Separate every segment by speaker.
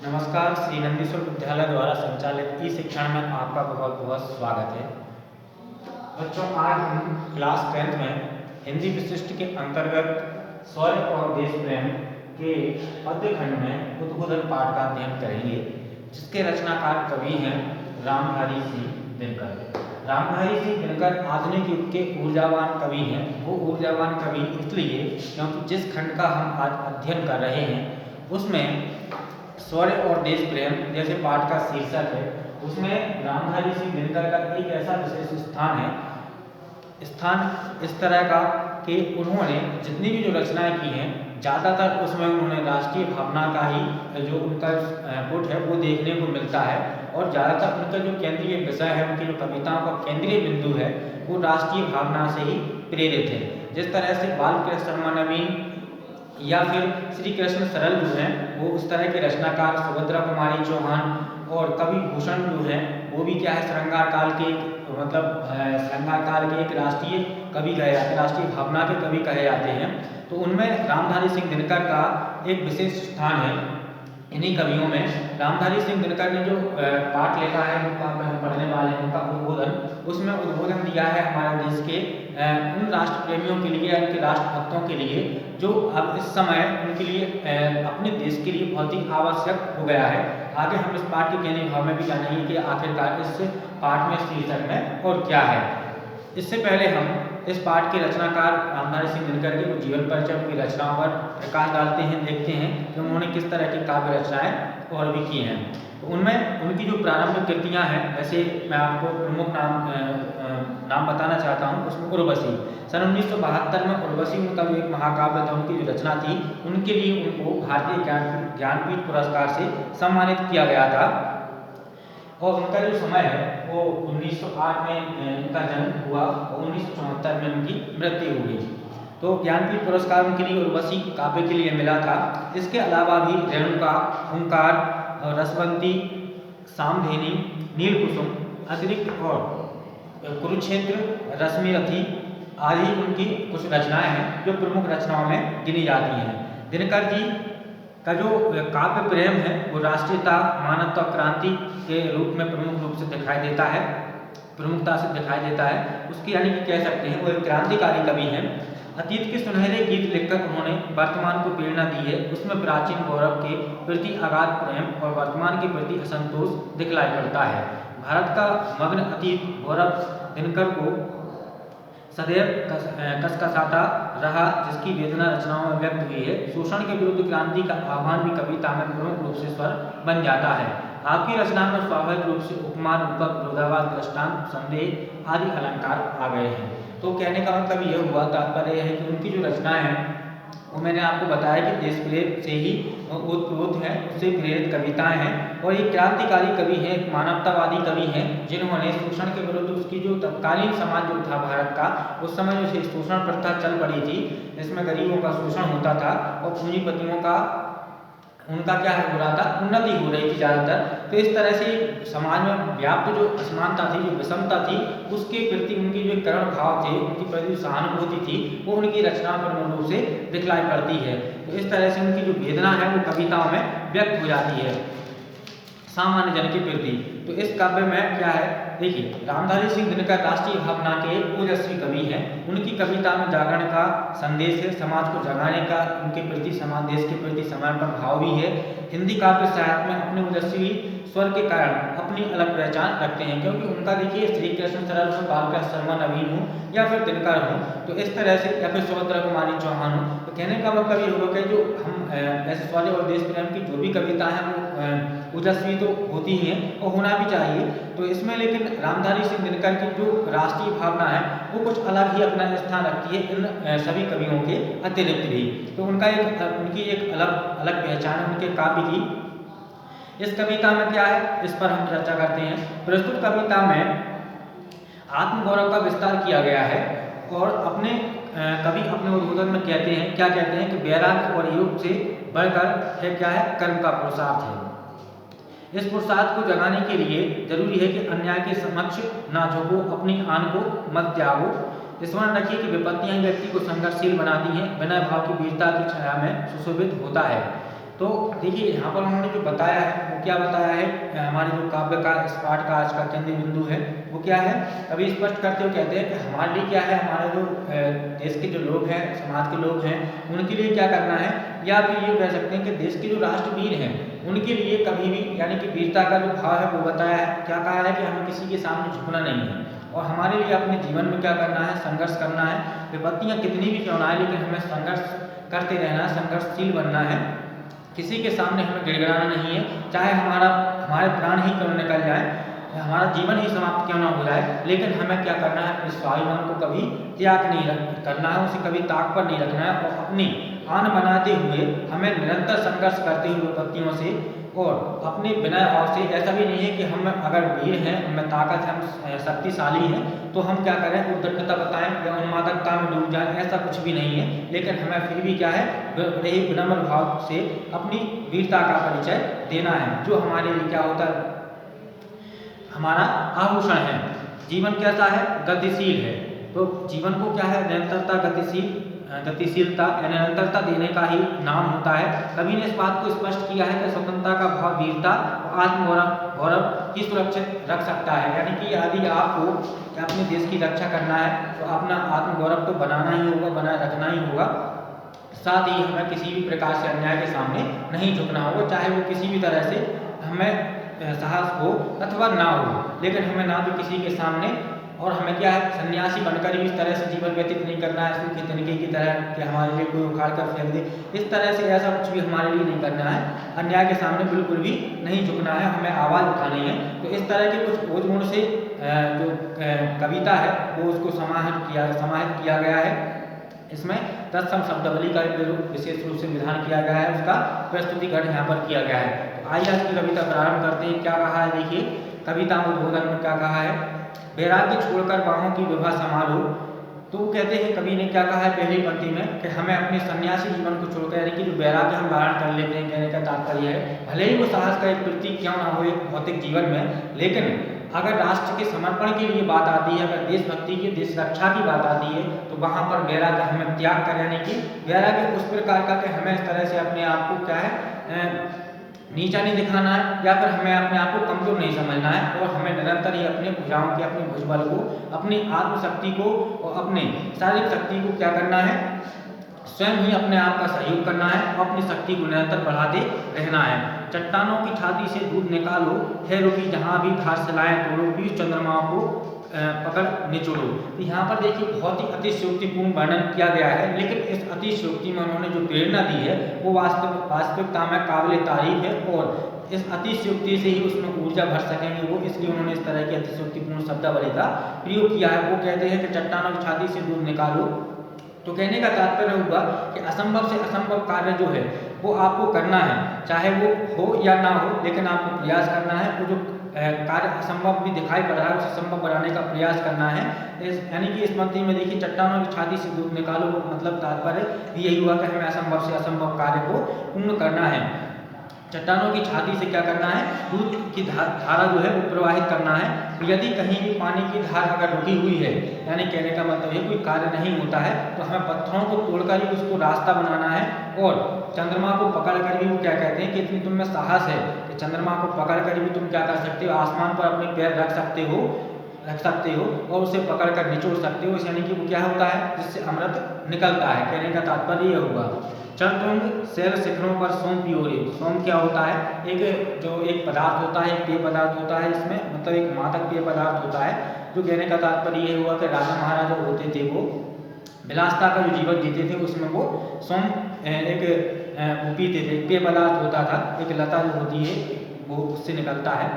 Speaker 1: नमस्कार। श्री नंदीश्वर विद्यालय द्वारा संचालित ई शिक्षण में आपका बहुत बहुत स्वागत है। बच्चों, आज हम क्लास 10th में हिंदी विशिष्ट के अंतर्गत स्वर्ण और देश प्रेम के पद्य खंड में उद्बोधन पाठ का अध्ययन करेंगे, जिसके रचनाकार कवि हैं रामधारी सिंह दिनकर। रामधारी सिंह दिनकर आधुनिक युग के ऊर्जावान कवि हैं। वो ऊर्जावान कवि इसलिए क्योंकि जिस खंड का हम आज अध्ययन कर रहे हैं उसमें स्वर्ण और देश प्रेम जैसे पाठ का शीर्षक है, उसमें रामधारी सिंह दिनकर का एक ऐसा विशेष स्थान इस तरह का कि उन्होंने जितनी भी जो रचनाएं की हैं ज़्यादातर उसमें उन्होंने राष्ट्रीय भावना का ही जो उनका पुट है वो देखने को मिलता है, और ज़्यादातर उनका जो केंद्रीय विषय है, उनकी जो कविताओं का केंद्रीय बिंदु है वो राष्ट्रीय भावना से ही प्रेरित है। जिस तरह से बाल कृष्ण शर्मा नवीन या फिर श्री कृष्ण सरल जो हैं वो उस तरह के रचनाकार, सुभद्रा कुमारी चौहान और कवि भूषण जो हैं वो भी क्या है श्रृंगार काल के श्रृंगार काल के एक राष्ट्रीय कवि कहे जाते हैं, राष्ट्रीय भावना के कवि कहे जाते हैं। तो उनमें रामधारी सिंह दिनकर का एक विशेष स्थान है। इन्हीं कवियों में रामधारी सिंह दिनकर ने जो पाठ लिखा है उनका हम पढ़ने वाले हैं, उनका उद्बोधन, उसमें उद्बोधन दिया है हमारे देश के उन राष्ट्र प्रेमियों के लिए, उनके राष्ट्रभक्तों के लिए जो अब इस समय उनके लिए अपने देश के लिए बहुत ही आवश्यक हो गया है। आगे हम इस पाठ के केंद्रीय भाव में भी जानेंगे कि आखिरकार इस पाठ में शीर्षक में और क्या है। इससे पहले हम इस पाठ के रचनाकार रामधारी सिंह दिनकर के जीवन परिचय, उनकी रचनाओं पर प्रकाश डालते हैं, देखते हैं कि उन्होंने किस तरह की काव्य रचनाएं और भी की हैं। तो उनमें उनकी जो प्रारंभिक कृतियां हैं, वैसे मैं आपको प्रमुख नाम बताना चाहता हूं। उसमें उर्वशी सन 1972 में उर्वशी उनका जो एक महाकाव्य था, उनकी जो रचना थी, उनके लिए उनको भारतीय ज्ञानपीठ पुरस्कार से सम्मानित किया गया था। और उनका जो समय है वो 1908 में उनका जन्म हुआ और 1974 में उनकी मृत्यु हो गई। तो ज्ञानपीठ पुरस्कार उनके लिए उर्वशी काव्य के लिए मिला था। इसके अलावा भी रेणुका, हुंकार, रसवंती, सामधेनी, नीलकुसुम अतिरिक्त और कुरुक्षेत्र, रश्मिरथी आदि उनकी कुछ रचनाएं हैं जो प्रमुख रचनाओं में गिनी जाती हैं। दिनकर जी का जो काव्य प्रेम है वो राष्ट्रीयता, मानवता, क्रांति के रूप में प्रमुख रूप से दिखाई देता है, प्रमुखता से दिखाई देता है। उसकी यानी कि कह सकते हैं वो एक क्रांतिकारी कवि हैं। अतीत के सुनहरे गीत लिखकर उन्होंने वर्तमान को प्रेरणा दी है। उसमें प्राचीन गौरव के प्रति अगाध प्रेम और वर्तमान के प्रति असंतोष दिखलाई पड़ता है। भारत का मग्न अतीत गौरव दिनकर को सदैव कसकसाता रहा, जिसकी वेदना रचनाओं में व्यक्त हुई है। शोषण के विरुद्ध क्रांति का आह्वान भी कविता में प्रमुख रूप से स्वर बन जाता है। आपकी रचना में स्वाभाविक रूप से उपमा, रूपक, विरोधाभास, दृष्टांत, संदेह आदि अलंकार आ गए हैं। तो कहने का मतलब यह हुआ, तात्पर्य है कि उनकी जो रचनाएं हैं वो मैंने आपको बताया कि देश प्रेम से ही ओतप्रोत हैं, उससे प्रेरित कविताएं हैं। और ये क्रांतिकारी कवि हैं, मानवतावादी कवि हैं, जिन्होंने शोषण के विरुद्ध उसकी जो तत्कालीन समाज जो था भारत का, उस समय जो शोषण प्रथा चल पड़ी थी, जिसमें गरीबों का शोषण होता था और पूंजीपतियों का उनका क्या हो रहा था, उन्नति हो रही थी ज़्यादातर। तो इस तरह से समाज में व्याप्त जो असमानता थी, जो विषमता थी, उसके प्रति उनकी जो करुण भाव थे, उनकी प्रति सहानुभूति थी, वो उनकी रचना पर मूल रूप से दिखलाई पड़ती है। तो इस तरह से उनकी जो वेदना है वो कविताओं में व्यक्त हो जाती है सामान्य जन के प्रति। तो इस काव्य में क्या है, देखिए, रामधारी सिंह दिनकर राष्ट्रीय भावना के ओजस्वी कवि हैं। उनकी कविता में जागरण का संदेश है, समाज को जगाने का, उनके प्रति समाज, देश के प्रति समर्पण भाव भी है। हिंदी काव्य साहित्य में अपने ओजस्वी स्वर के कारण अपनी अलग पहचान रखते हैं, क्योंकि उनका देखिए श्री कृष्ण सरल हो, बाल कृष्ण शर्मा नवीन हो या फिर दिनकर हो, तो इस तरह से, या फिर सुभद्रा कुमारी चौहान हो। तो कहने का मतलब ये होगा कि जो हम ऐसे स्वर्ण और देश प्रेम की जो भी कविता है वो ओजस्वी तो होती ही हैं और होना भी चाहिए। तो इसमें लेकिन रामधारी सिंह दिनकर की जो राष्ट्रीय भावना है वो कुछ अलग ही अपना स्थान रखती है इन सभी कवियों के अतिरिक्त भी। तो उनकी एक अलग पहचान है उनके काव्य की। इस कविता में क्या है, इस पर हम चर्चा करते हैं। प्रस्तुत कविता में आत्मगौरव का विस्तार किया गया है और कवि अपने उद्बोधन में कहते हैं, क्या कहते हैं कि वैराग्य और योग से बढ़कर है क्या है, कर्म का पुरुषार्थ है। इस पुरुषार्थ को जगाने के लिए जरूरी है कि अन्याय के समक्ष ना झुको, अपनी आन को मत त्यागो। स्मरण रखिए कि विपत्तियां व्यक्ति को संघर्षशील बनाती हैं, विनय भाव की वीरता की छाया में सुशोभित होता है। तो देखिए यहाँ पर उन्होंने जो बताया है वो क्या बताया है, हमारे जो काव्य का इस पाठ का आज का केंद्रीय बिंदु है वो क्या है, अभी स्पष्ट करते हुए कहते हैं कि हमारे लिए क्या है, हमारे जो देश के जो लोग हैं, समाज के लोग हैं, उनके लिए क्या करना है, या फिर ये कह सकते हैं कि देश के जो राष्ट्रवीर हैं उनके लिए कभी भी यानी कि वीरता का जो भाव है वो बताया है। क्या कहा है कि हमें किसी के सामने झुकना नहीं है और हमारे लिए अपने जीवन में क्या करना है, संघर्ष करना है। विपत्तियाँ कितनी भी क्यों ना आए लेकिन हमें संघर्ष करते रहना है, संघर्षशील बनना है, किसी के सामने हमें गिड़गिड़ाना नहीं है, चाहे हमारे प्राण ही क्यों निकल जाए, हमारा जीवन ही समाप्त क्यों ना हो जाए, लेकिन हमें क्या करना है, अपने स्वाभिमान को कभी त्याग नहीं करना है, उसे कभी ताक पर नहीं रखना है और अपनी आन बनाते हुए हमें निरंतर संघर्ष करते हुए विपत्तियों से और अपने विनय भाव से। ऐसा भी नहीं है कि हम अगर वीर हैं, हमें ताकत है, हम शक्तिशाली हैं तो हम क्या करें, उद्दंडता बताएं या उन्मादकता में डूब जाएं, ऐसा कुछ भी नहीं है। लेकिन हमें फिर भी क्या है, यही विनम्र भाव से अपनी वीरता का परिचय देना है, जो हमारे लिए क्या होता है, हमारा आभूषण है। जीवन कैसा है, गतिशील है, तो जीवन को क्या है, निरंतरता गतिशीलता या निरंतरता देने का ही नाम होता है। कवि ने इस बात को स्पष्ट किया है कि स्वतंत्रता का भाव वीरता और आत्मगौरव की सुरक्षित रख सकता है। यानी कि यदि आपको अपने देश की रक्षा करना है तो अपना आत्मगौरव तो बनाना ही होगा, बनाए रखना ही होगा। साथ ही हमें किसी भी प्रकार से अन्याय के सामने नहीं झुकना होगा, चाहे वो किसी भी तरह से हमें साहस हो अथवा ना हो, लेकिन हमें ना तो किसी के सामने, और हमें क्या है, सन्यासी बनकर भी इस तरह से जीवन व्यतीत नहीं करना है सूखे तिनके की तरह कि हमारे लिए कोई उखाड़ कर फेंक दे, इस तरह से ऐसा कुछ भी हमारे लिए नहीं करना है। अन्याय के सामने बिल्कुल भी नहीं झुकना है, हमें आवाज़ उठानी है। तो इस तरह के कुछ ओजगुण से जो कविता है वो उसको समाहित किया गया है। इसमें तत्सम शब्दावली का विशेष रूप से विधान किया गया है, उसका प्रस्तुतिकरण यहाँ पर किया गया है। तो आइए आज की कविता प्रारंभ करते हैं। क्या कहा है, देखिए कविता उद्बोधन में क्या कहा है, वैराग्य छोड़कर बाहों की विभा संभालो। तो कहते हैं कवि ने क्या कहा है पहली पंक्ति में कि हमें अपने सन्यासी जीवन को छोड़कर, यानी कि जो वैराग्य हम धारण कर लेते हैं, कहने का तात्पर्य है भले ही वो साहस का एक प्रतीक क्यों ना हो एक भौतिक जीवन में, लेकिन अगर राष्ट्र के समर्पण के लिए बात आती है, अगर देशभक्ति की, देश रक्षा की बात आती है, तो वहाँ पर वैराग्य हमें त्याग कर, यानी कि वैराग्य उस प्रकार का कि हमें इस तरह से अपने आप को क्या है नीचा नहीं दिखाना है, या फिर हमें अपने आप को कमजोर नहीं समझना है, और हमें निरंतर ही अपने भुजाओं के, अपने भुजबल को, अपनी आत्मशक्ति को और अपने शारीरिक शक्ति को क्या करना है, स्वयं ही अपने आप का सहयोग करना है और अपनी शक्ति को निरंतर बढ़ाते रहना है। चट्टानों की छाती से दूध निकालो, है रुकी जहाँ भी धार सिलाएं तोड़ो, बीच चंद्रमाओं को पकड़ निचोड़ो। तो यहाँ पर देखिए बहुत ही अतिशयोक्तिपूर्ण वर्णन किया गया है, लेकिन इस अतिशयोक्ति में उन्होंने जो प्रेरणा दी है वो वास्तविकता में काबिल तारीफ है, और इस अतिशयोक्ति से ही उसमें ऊर्जा भर सकेंगे वो, इसलिए उन्होंने इस तरह की अतिशयोक्तिपूर्ण शब्दावली का प्रयोग किया है। वो कहते हैं कि चट्टानों की छाती से दूध निकालो, तो कहने का तात्पर्य हुआ कि असंभव से असंभव कार्य जो है वो आपको करना है, चाहे वो हो या ना हो, लेकिन आपको प्रयास करना है। वो जो कार्य असंभव भी दिखाई पड़ रहा है उसे संभव बनाने का प्रयास करना है। यानी कि इस पंक्ति में देखिए चट्टानों की छाती से दूध निकालो, मतलब तात्पर्य यही हुआ कि हमें असंभव से असंभव कार्य को पूर्ण करना है। चट्टानों की छाती से क्या करना है, दूध की धारा जो है वो प्रवाहित करना है। यदि कहीं भी पानी की धार अगर रुकी हुई है, यानी कहने का मतलब ये कोई कार्य नहीं होता है, तो हमें पत्थरों को तोड़कर ही उसको रास्ता बनाना है। और चंद्रमा को पकड़कर भी वो क्या कहते हैं कि इतनी तुम में साहस है कि चंद्रमा को पकड़कर भी तुम क्या कर सकते हो, आसमान पर अपने पैर रख सकते हो और उसे पकड़कर निचोड़ सकते हो। यानी कि वो क्या होता है, जिससे अमृत निकलता है। कहने का तात्पर्य यह हुआ। चरतुंग शैल शिखरों पर सोम पियोरे। सोम क्या होता है, एक पदार्थ होता है, एक पेय पदार्थ होता है, इसमें मतलब एक मादक पेय पदार्थ होता है। जो कहने का तात्पर्य ये हुआ कि राजा महाराजा होते थे वो विलासता का जो जीवन जीते थे उसमें वो सोम वो पीते थे, पेय पदार्थ होता था, एक लता जो होती है वो उससे निकलता है।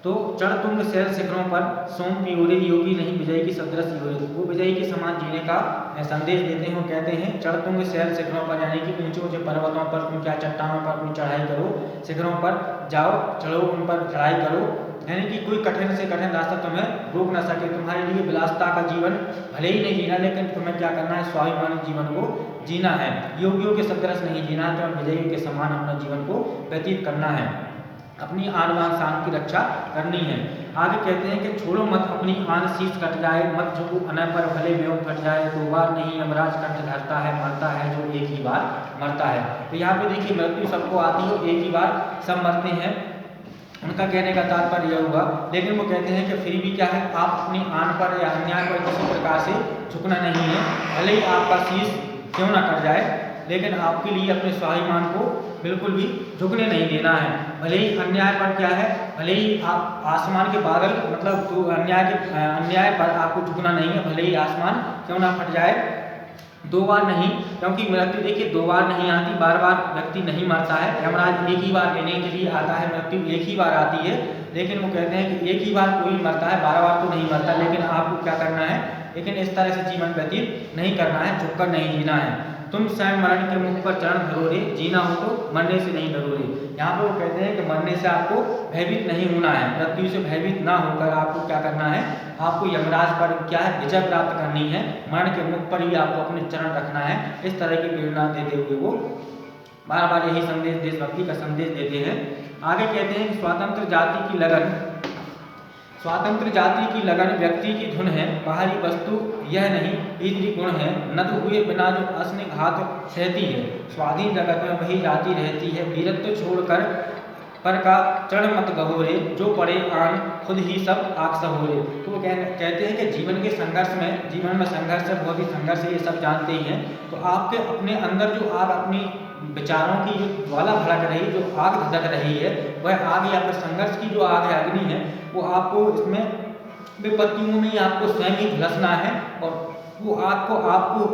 Speaker 1: तो चढ़तुंग शैल शिखरों पर सोम पियोरे, योगी नहीं विजय की सदृश योरे। वो विजयी के समान जीने का संदेश देते हैं। वो कहते हैं चढ़तुंग शैल शिखरों पर, यानी कि ऊंचे ऊंचे पर्वतों पर तुम क्या, चट्टानों पर अपनी चढ़ाई करो, शिखरों पर जाओ, चढ़ो, उन पर चढ़ाई करो, यानी कि कोई कठिन से कठिन रास्ता तुम्हें रोक ना सके। तुम्हारे लिए विलासता का जीवन भले ही नहीं जीना, लेकिन तुम्हें क्या करना है, स्वाभिमानी जीवन को जीना है। योगियों के सदृश नहीं जीना है, तुम्हें विजयियों के समान अपना जीवन को व्यतीत करना है। अपनी आन बान शान की रक्षा करनी है। आगे कहते हैं कि छोड़ो मत अपनी आन शीश कट जाए, मत झुको अनय पर भले व्योम फट जाए, 2 बार नहीं यमराज कंठ धरता है, मरता है जो एक ही बार मरता है। तो यहाँ पे देखिए मृत्यु सबको आती है, एक ही बार सब मरते हैं, उनका कहने का तात्पर्य यह हुआ। लेकिन वो कहते हैं कि फिर भी क्या है, आप अपनी आन पर या अन्याय पर किसी प्रकार से झुकना नहीं है, भले ही आपका शीश क्यों ना कट जाए, लेकिन आपके लिए अपने स्वाभिमान को बिल्कुल भी झुकने नहीं देना है। भले ही अन्याय पर क्या है, भले ही आप आसमान के बादल मतलब तो अन्याय पर आपको झुकना नहीं है, भले ही आसमान क्यों ना फट जाए। 2 बार नहीं, क्योंकि मृत्यु देखिए 2 बार नहीं आती, बार बार व्यक्ति नहीं मरता है। यमराज एक ही बार लेने के लिए आता है, मृत्यु एक ही बार आती है। लेकिन वो कहते हैं कि एक ही बार कोई मरता है, बार बार तो नहीं मरता। लेकिन आपको क्या करना है, लेकिन इस तरह से जीवन व्यतीत नहीं करना है, झुककर नहीं जीना है। तुम स्वयं मरण के मुख पर चरण धरो रे, जीना हो तो मरने से नहीं डरो रे। यहाँ पे वो कहते हैं कि मरने से आपको भयभीत नहीं होना है, मृत्यु से भयभीत ना होकर आपको क्या करना है, आपको यमराज पर क्या है विजय प्राप्त करनी है, मरण के मुख पर ही आपको अपने चरण रखना है। इस तरह की प्रेरणा देते हुए वो बार बार यही संदेश, देशभक्ति का संदेश देते हैं। आगे कहते हैं कि स्वतंत्र जाति की लगन, स्वातंत्र जाति की लगन व्यक्ति की धुन है, बाहरी वस्तु यह नहीं भीतरी गुण है, नद हुए बिना जो असने घात सहती है, स्वाधीन जगत में वही जाति रहती है, वीरत्व छोड़कर पर का चढ़ मत गहोरे, जो पड़े आन खुद ही सब आग सहोरे। तो वो कहते हैं कि जीवन के संघर्ष में, जीवन में संघर्ष है, बहुत ही संघर्ष है, ये सब जानते ही हैं। तो आपके अपने अंदर जो आग, अपनी विचारों की जो ज्वाला भड़क रही, जो आग धधक रही है, वह आग या फिर संघर्ष की जो आग है, अग्नि है, वो आपको इसमें विपत्तियों में आपको स्वयं ही झुलसना है और वो आपको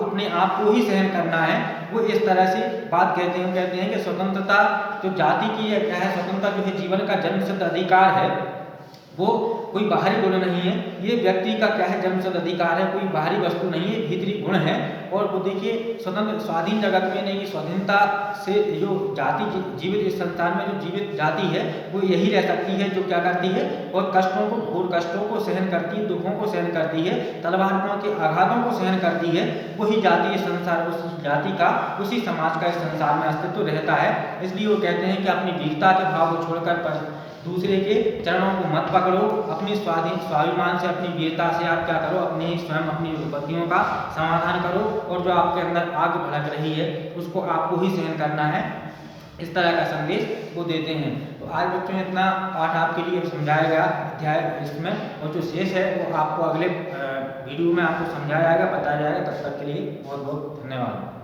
Speaker 1: अपने आप को ही सहन करना है। वो इस तरह से बात कहते हैं कि स्वतंत्रता जो जाति की है, क्या है, स्वतंत्रता जो है जीवन का जन्मसिद्ध अधिकार है, वो कोई बाहरी गुण नहीं है, ये व्यक्ति का क्या है जन्मसिद्ध अधिकार है, कोई बाहरी वस्तु नहीं है, भीतरी गुण है। और वो देखिए स्वतंत्र स्वाधीन जगत में नहीं, स्वाधीनता से जो जाति जीवित इस संसार में जो जीवित जाति है वो यही रह सकती है जो क्या करती है, और कष्टों को, घोर कष्टों को सहन करती है, दुखों को सहन करती है, तलवारों के आघातों को सहन करती है। वही जाति इस संसार, उस जाति का, उसी समाज का इस संसार में अस्तित्व रहता है। इसलिए वो कहते हैं कि अपनी वीरता के भाव को छोड़कर दूसरे के चरणों को मत पकड़ो, अपनी स्वाभिमान से, अपनी वीरता से आप क्या करो, अपनी स्वयं अपनी विपत्तियों का समाधान करो, और जो आपके अंदर आग भड़क रही है उसको आपको ही सहन करना है। इस तरह का संदेश वो देते हैं। तो आज बच्चों इतना पाठ आपके लिए समझाया गया अध्याय इसमें, और जो शेष है वो आपको अगले वीडियो में आपको समझाया जाएगा, बताया जाएगा। तब तक के लिए बहुत बहुत धन्यवाद।